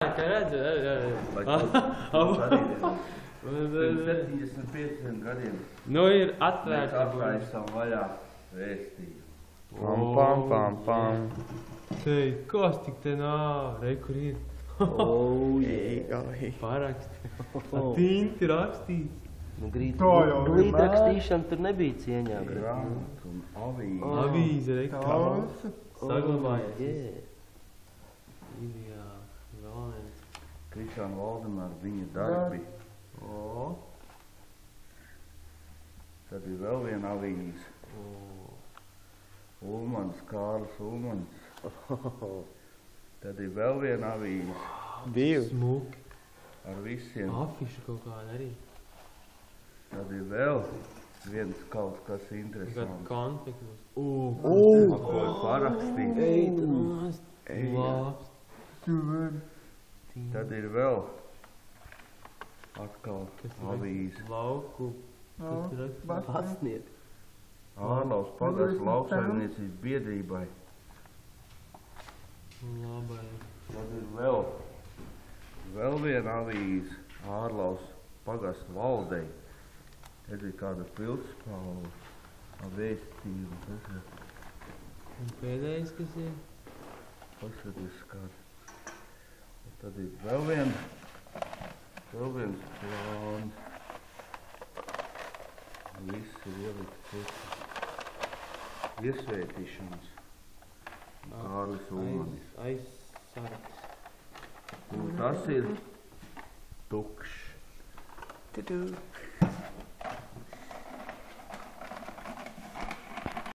Kā redzu, Vai tas arī ir? Pirms 75 gadiem Nu ir mēs atvērta. atraisām vaļā vēstījumu. Pam. Tei, kas tik te nā? Re, kur ir? Ej. Paraksti. Tinti rakstīts. Nu, grīt jau rakstīšana tur nebija cieņā. Grāmatu un avīzi. Avīze, re, kā saglabājies. Yeah. Jā, vēl viens. Krišāna Valdemāra viņa darbi. O, Tad ir vēl viena avīze. Ulmans, Kārlis Ulmans. Tad ir vēl viena avīze Divi. smuki. ar visiem. Afiša kaut kāda arī. Tad ir vēl viens kaut kas Kāda interesants. konfektos. Ar ko ir parakstīts. Ej, tu nāst. Labs. Tad ir vēl atkal Kas ir avīze. Lauku. Kas ir rakstīts? Pasniet. Ārlaus pagastu lauksaimniecības biedrībai. Labai. Tad ir vēl viena avīze Ārlaus pagastu valdei. Tad ir kāda pildspalva ar vēstījumu. Tas ir Un pēdējais, kas ir? paskaties kāds. Un tad ir vēl viens plāns. Viss ir ielikts iesvētīšanas. Kārlis Ulmanis. Aizsargs. Un tas ir tukšs. Tudu.